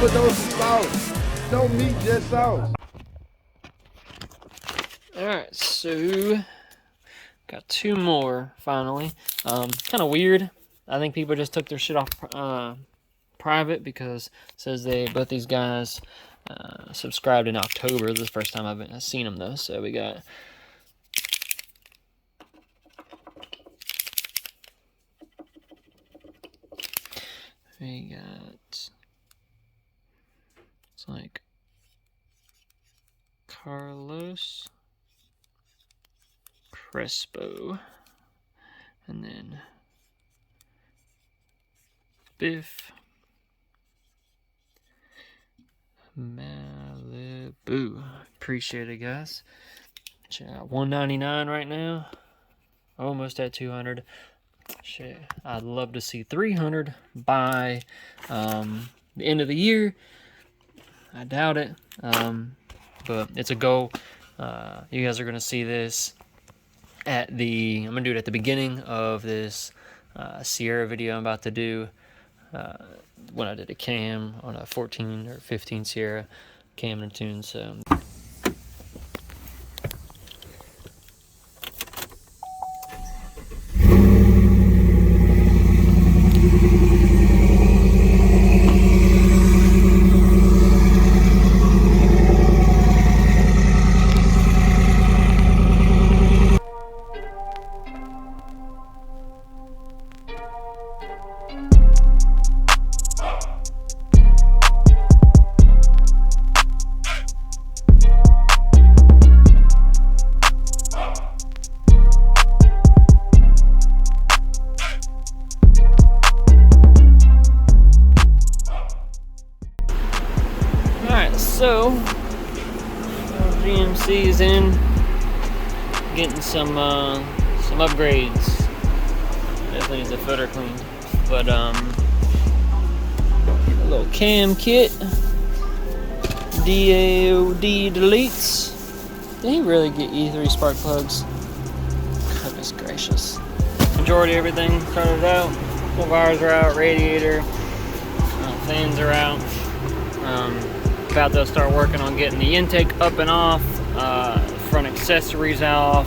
overdose of sauce. No meat, just sauce. Alright, so got two more finally. Kind of weird. I think people just took their shit off private because it says both these guys subscribed in October. This is the first time I've seen them though. So we got it's like Carlos Crespo, and then Biff Malibu. Appreciate it, guys. Check out $199 right now. Almost at 200. Shit, I'd love to see 300 by the end of the year. I doubt it, but it's a goal. You guys are gonna see this I'm gonna do it at the beginning of this Sierra video I'm about to do. When I did a cam on a 14 or 15 Sierra cam and tune, so. So, GMC is in, getting some upgrades. Definitely needs a filter clean, but a little cam kit, DAOD deletes. Did he really get E3 spark plugs? Goodness gracious! Majority of everything started out. Full wires are out, radiator, fans are out. About to start working on getting the intake up and off, front accessories off,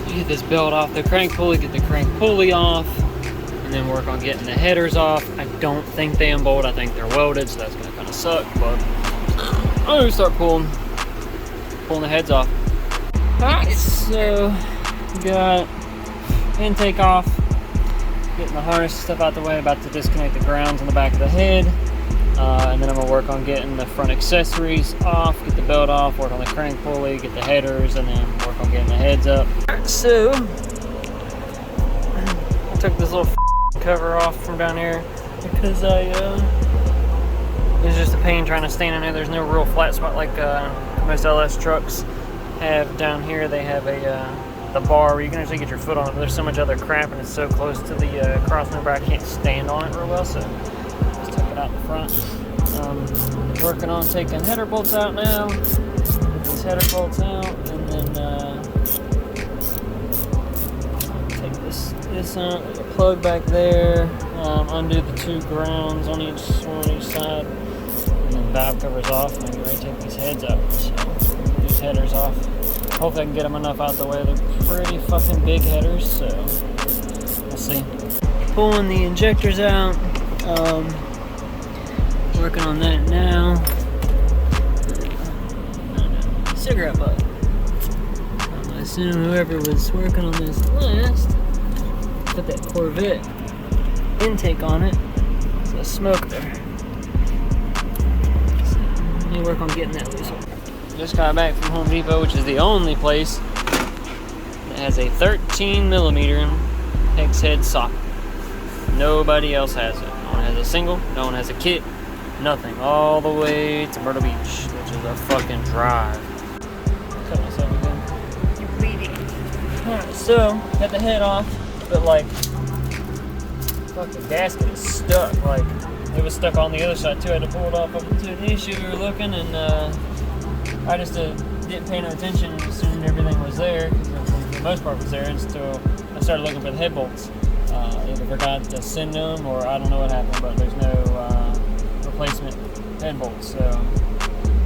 get this belt off the crank pulley, get the crank pulley off, and then work on getting the headers off. I don't think they unbolt, I think they're welded, so that's gonna kind of suck, but I'm gonna start pulling the heads off. Alright, so we got intake off, getting the harness stuff out the way, about to disconnect the grounds on the back of the head. And then I'm going to work on getting the front accessories off, get the belt off, work on the crank pulley, get the headers, and then work on getting the heads up. So, I took this little cover off from down here because it's just a pain trying to stand in there. There's no real flat spot like most LS trucks have down here. They have the bar where you can actually get your foot on it, but there's so much other crap and it's so close to the crossmember I can't stand on it real well, so out the front. Working on taking header bolts out now. Get these header bolts out, and then take this out, plug back there, undo the two grounds on each side, and then valve covers off, and I'm ready to take these heads out. So get these headers off. Hopefully I can get them enough out the way. They're pretty fucking big headers, so we'll see. Pulling the injectors out. Working on that now. Cigarette butt. I assume whoever was working on this last put that Corvette intake on it. There's a smoke there. So, let me work on getting that loose. Just got back from Home Depot, which is the only place that has a 13mm hex head socket. Nobody else has it. No one has a single, no one has a kit. Nothing, all the way to Myrtle Beach, which is a fucking drive. Cut myself again. You're bleeding. Alright, so, got the head off, but like, fucking gasket is stuck. Like, it was stuck on the other side too. I had to pull it off up to an issue. We were looking, and I just didn't pay no attention and assumed everything was there, because for the most part was there, until I started looking for the head bolts. Either forgot to send them, or I don't know what happened, but there's no replacement head bolts. So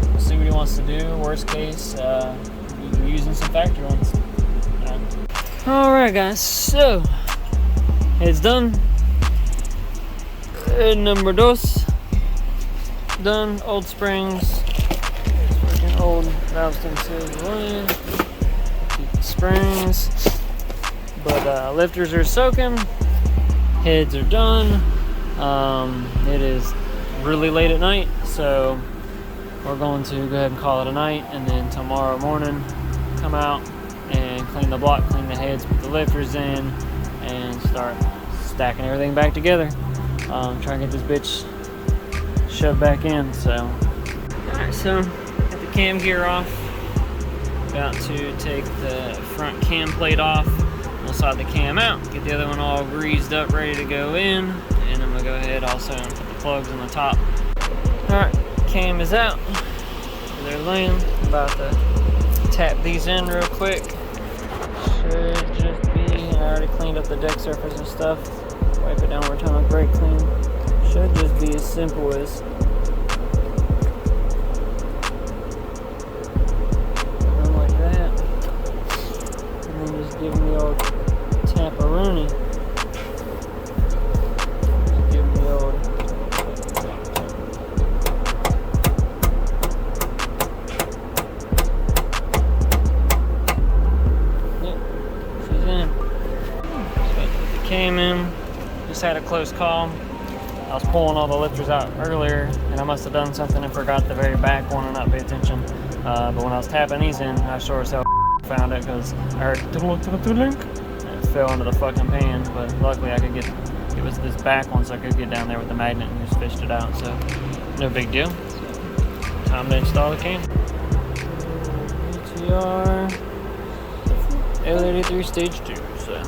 we'll see what he wants to do. Worst case, we're using some factory ones. Alright guys, so it's done. Head number dos done. Old springs, freaking old valve stem seals, keep the springs, but lifters are soaking, heads are done. It is really late at night, so we're going to go ahead and call it a night, and then tomorrow morning come out and clean the block, clean the heads, put the lifters in, and start stacking everything back together. Try and get this bitch shoved back in. So, alright, so get the cam gear off. About to take the front cam plate off. We'll slide the cam out, get the other one all greased up, ready to go in, and I'm gonna go ahead also and put the plugs on the top. Alright, cam is out. They're laying. About to tap these in real quick. Should just be, I already cleaned up the deck surface and stuff. Wipe it down over time, brake clean. Should just be as simple as run like that, and then just give them the old tap-a-rooney. Just give them the old came in, just had a close call. I was pulling all the lifters out earlier, and I must have done something and forgot the very back one and not pay attention. But when I was tapping these in, I sure as hell found it, because I heard and it fell into the fucking pan. But luckily I could get, it was this back one, so I could get down there with the magnet and just fished it out. So no big deal. So, time to install the cam. BTR L83 stage 2. So.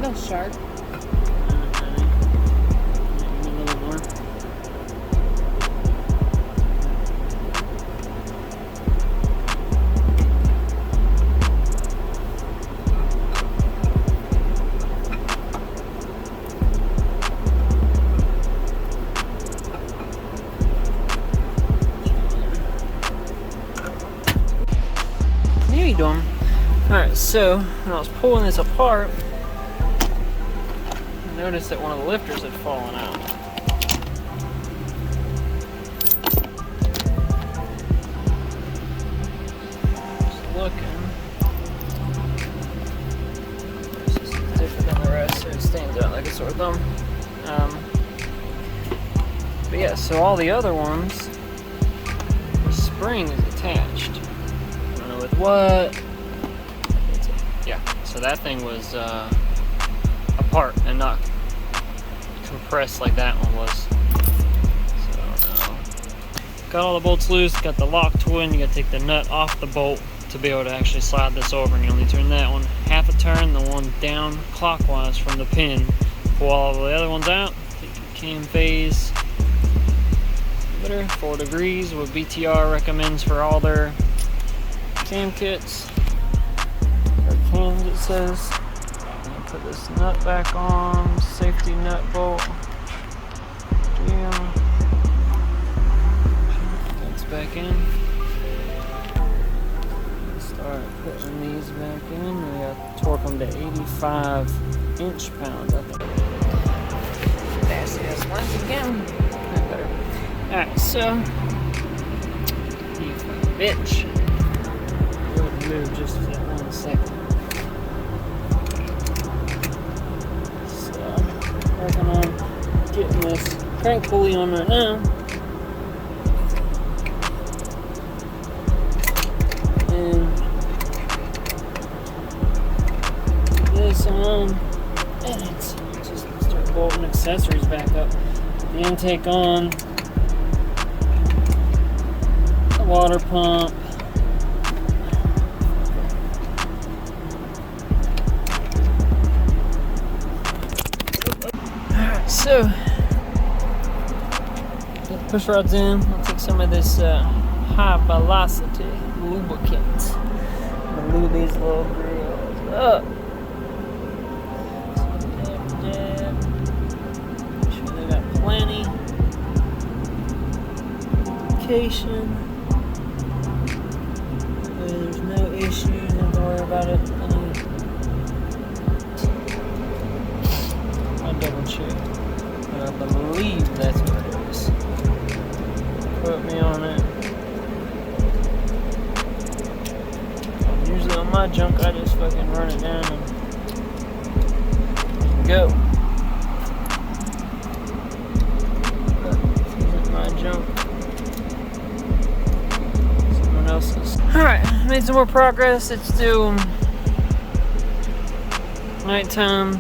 No shark. How you doing? Alright, so when I was pulling this apart, noticed that one of the lifters had fallen out. Just looking. This is different than the rest, so it stands out like a sore thumb. But yeah, so all the other ones, the spring is attached. I don't know with what. Yeah, so that thing was apart and not compressed like that one was. So got all the bolts loose, got the lock tool in. You gotta take the nut off the bolt to be able to actually slide this over, and you only turn that one half a turn, the one down clockwise from the pin. Pull all the other ones out, take your cam phase limiter, 4 degrees, what BTR recommends for all their cam kits, or cams it says. Put this nut back on, safety nut bolt. Damn. That's back in. Start putting these back in. We got to torque them to 85 inch-pounds, I think. Nasty ass once again. Better. Alright, so. You bitch. We'll move just for that 1 second. Working on getting this crank pulley on right now. And this on. And it's just start bolting accessories back up. The intake on. The water pump. So, get the push rods in. I'll take some of this high velocity lubricant. I'm gonna lube these little grills up. Dab, dab. Make sure they got lubrication. There's no issues, don't have to worry about it. I'll double check. But I believe that's what it is. Put me on it. Usually on my junk, I just fucking run it down and go. But this isn't my junk. Someone else's. Alright, made some more progress. It's still nighttime.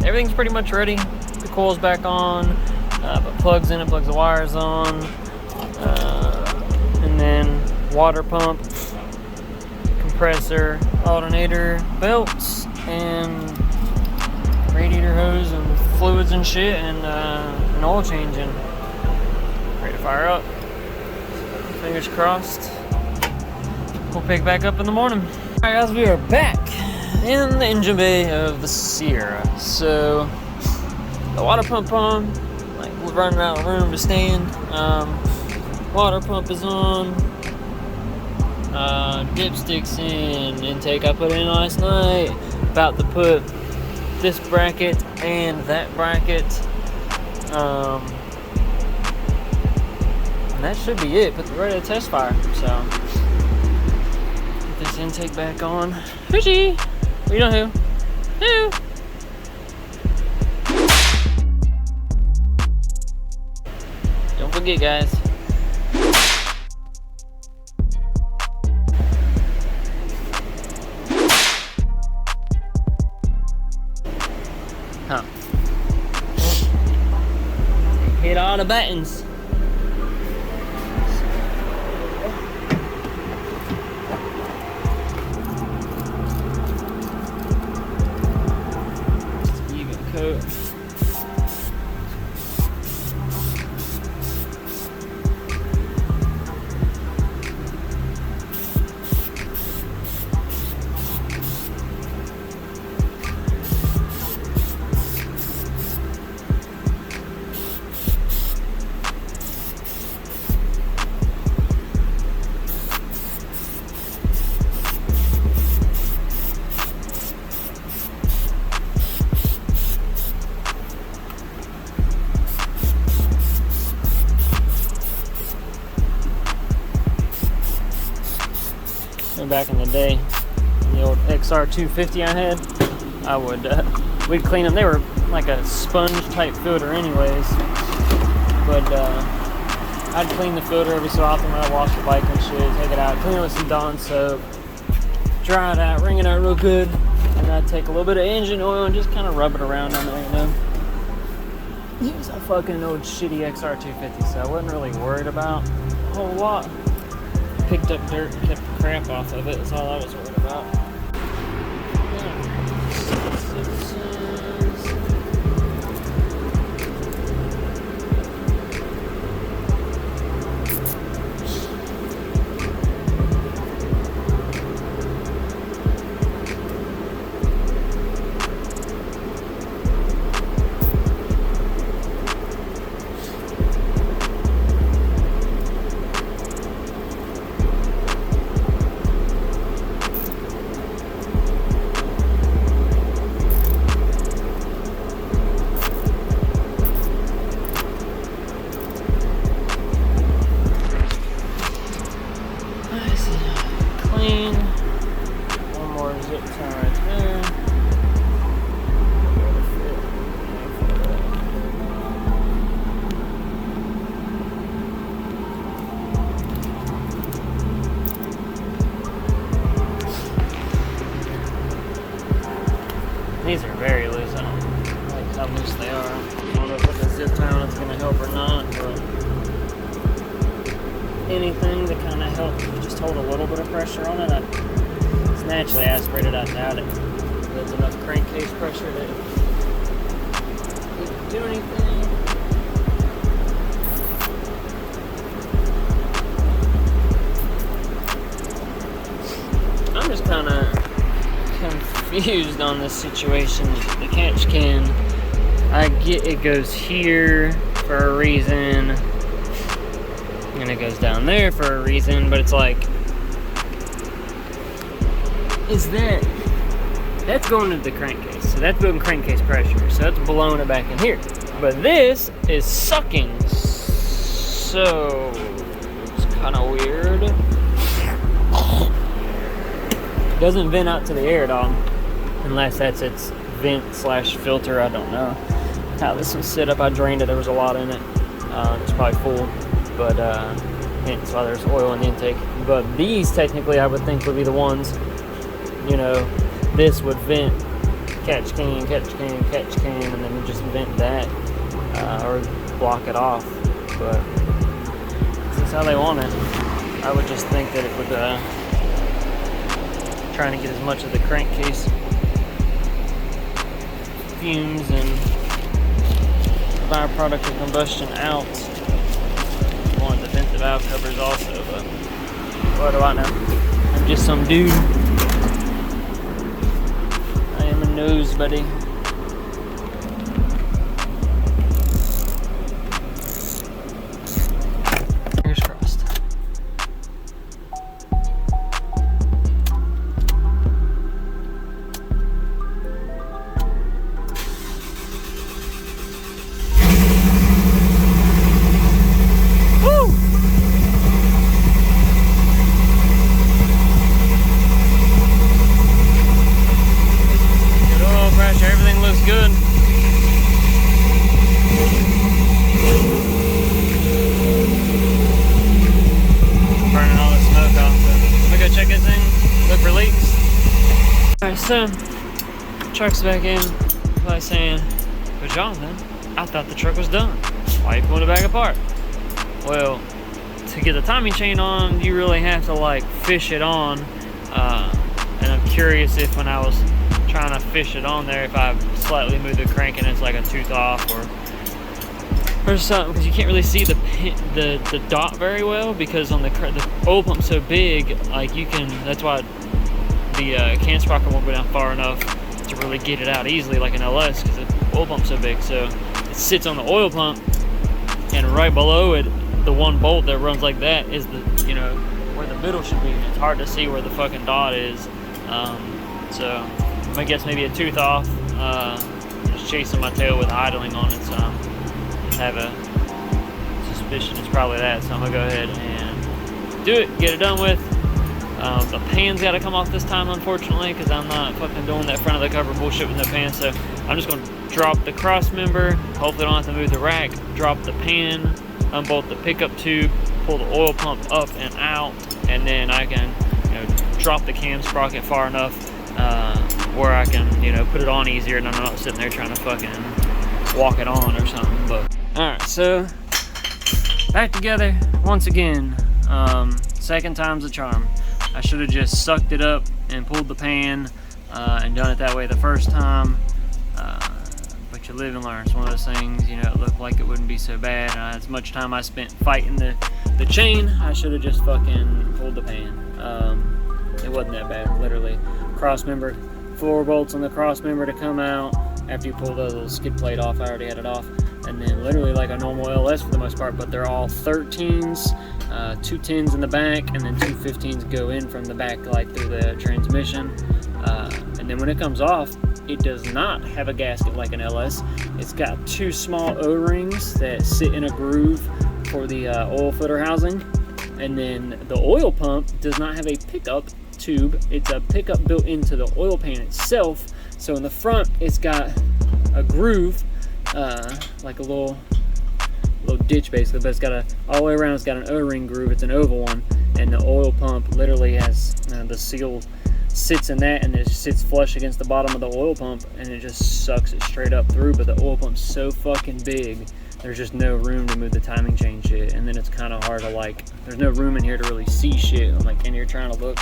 Everything's pretty much ready. The coil's back on. But plugs in, it plugs the wires on. And then water pump, compressor, alternator, belts, and radiator hose and fluids and shit, and an oil change in. Ready to fire up. Fingers crossed. We'll pick back up in the morning. Alright guys, we are back in the engine bay of the Sierra. So the water pump on, like we're running out of room to stand. Water pump is on. Dipsticks in, intake I put in last night. About to put this bracket and that bracket. And that should be it. Put the ready to test fire. So get this intake back on. Hoochie! What you doing, who? Don't forget, guys. Huh. Hit all the buttons. Even coat. Back in the day, the old XR250 I had, I would we'd clean them. They were like a sponge type filter anyways, but I'd clean the filter every so often when I wash the bike and shit, take it out, clean it with some Dawn soap, dry it out, wring it out real good, and I'd take a little bit of engine oil and just kind of rub it around on there, you know. It was a fucking old shitty XR250, so I wasn't really worried about a whole lot. Picked up dirt and kept the crap off of it. That's all I was worried about. These are very loose. I don't like how loose they are. I don't know if with the zip tie on it's going to help or not, but anything to kind of help just hold a little bit of pressure on it. It's naturally aspirated, I doubt it. There's enough crankcase pressure to do anything. I'm just kind of confused on this situation. The catch can, I get it goes here for a reason, and it goes down there for a reason, but it's like, that's going into the crankcase, so that's building crankcase pressure, so that's blowing it back in here. But this is sucking, so it's kind of weird. It doesn't vent out to the air at all, unless that's its vent slash filter. I don't know how this was set up. I drained it, there was a lot in it. It's probably full, but hence why there's oil in the intake. But these technically I would think would be the ones, you know, this would vent, catch can, catch can, catch can, and then just vent that, or block it off. But that's how they want it. I would just think that it would, trying to get as much of the crankcase fumes and byproduct of combustion out. I wanted to vent the valve covers also, but what do I know? I'm just some dude. I am a nose buddy. Fingers crossed. Everything looks good. Burning all the smoke off. So I'm gonna go check this thing, look for leaks. Alright, so truck's back in. Like saying, good job, man. I thought the truck was done. Why you pulling it back apart? Well, to get the timing chain on, you really have to like fish it on. And I'm curious if when I was trying to fish it on there, if I slightly move the crank and it's like a tooth off or something, because you can't really see the dot very well, because on the oil pump's so big, like you can, that's why the can sprocket won't go down far enough to really get it out easily like an LS, because the oil pump's so big. So it sits on the oil pump, and right below it, the one bolt that runs like that is the, you know, where the middle should be. It's hard to see where the fucking dot is. So I guess maybe a tooth off, just chasing my tail with idling on it, so I have a suspicion it's probably that, so I'm gonna go ahead and do it, get it done with. The pan's gotta come off this time, unfortunately, because I'm not fucking doing that front of the cover bullshit with no pan, so I'm just gonna drop the cross member, hopefully I don't have to move the rack, drop the pan, unbolt the pickup tube, pull the oil pump up and out, and then I can, you know, drop the cam sprocket far enough where I can, you know, put it on easier, and I'm not sitting there trying to fucking walk it on or something. But alright, so back together once again. Second time's a charm. I should have just sucked it up and pulled the pan and done it that way the first time, but you live and learn. It's one of those things, you know, it looked like it wouldn't be so bad. As much time I spent fighting the chain, I should have just fucking pulled the pan. It wasn't that bad, literally. Cross member, 4 bolts on the cross member to come out. After you pull the little skid plate off, I already had it off. And then literally like a normal LS for the most part, but they're all 13s, 2 10s in the back, and then 2 15s go in from the back, like through the transmission. And then when it comes off, it does not have a gasket like an LS. It's got 2 small O-rings that sit in a groove for the oil filter housing. And then the oil pump does not have a pickup tube. It's a pickup built into the oil pan itself. So in the front, it's got a groove, like a little ditch basically, but it's got all the way around, it's got an O-ring groove. It's an oval one, and the oil pump literally has the seal sits in that, and it sits flush against the bottom of the oil pump, and it just sucks it straight up through. But the oil pump's so fucking big, there's just no room to move the timing chain shit, and then it's kind of hard to, like, there's no room in here to really see shit. I'm like in here trying to look,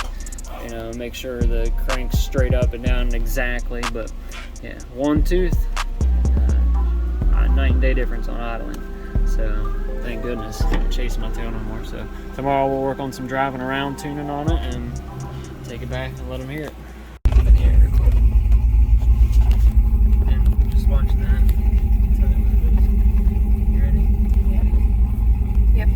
you know, make sure the crank's straight up and down exactly. But yeah, 1 tooth, night and day difference on idling. So thank goodness I'm not chasing my tail no more. So tomorrow we'll work on some driving around, tuning on it, and take it back and let them hear it. And just watch that. You ready? Yep.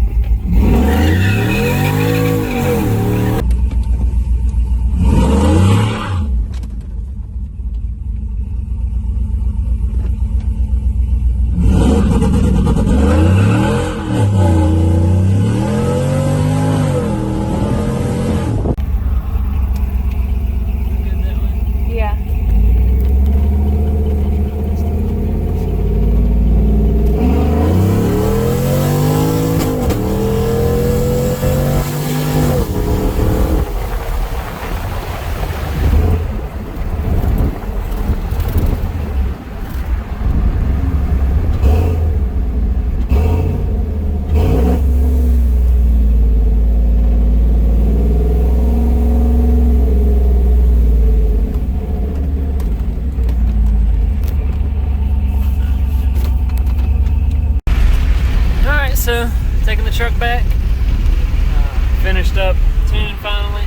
up tuned finally.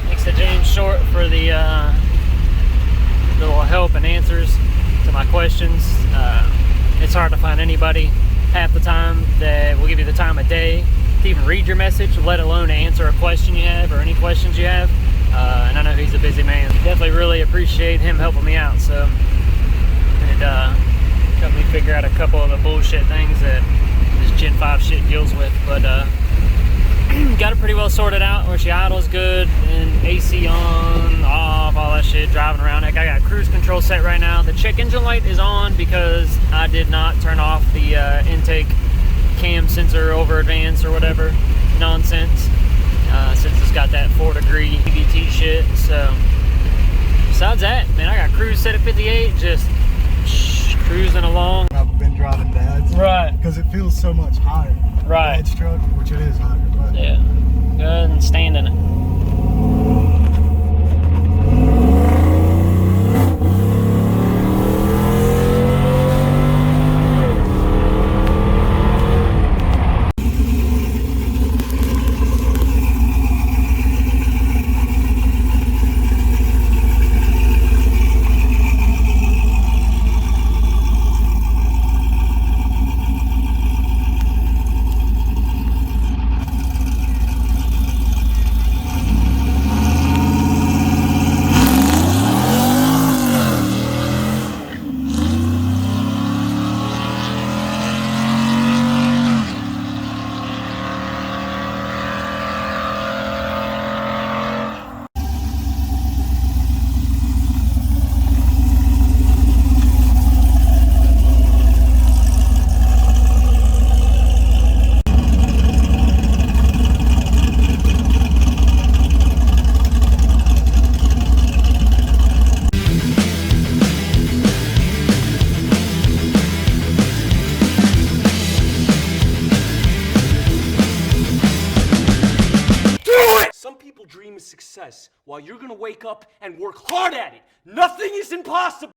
Thanks to James Short for the little help and answers to my questions. It's hard to find anybody half the time that will give you the time of day to even read your message, let alone to answer a question you have or any questions you have. And I know he's a busy man. Definitely really appreciate him helping me out. So it helped me figure out a couple of the bullshit things that this Gen 5 shit deals with. But got it pretty well sorted out, where she idles good and AC on, off, all that shit, driving around. Heck, I got cruise control set right now. The check engine light is on because I did not turn off the intake cam sensor over advance or whatever nonsense, since it's got that 4-degree EVT shit. So besides that, man, I got cruise set at 58, just cruising along. I've been driving Dad's. Right. Because it feels so much higher. Right. Dad's truck, which it is higher. But Yeah. Good and stand in it. Dream of success while you're gonna wake up and work hard at it. Nothing is impossible.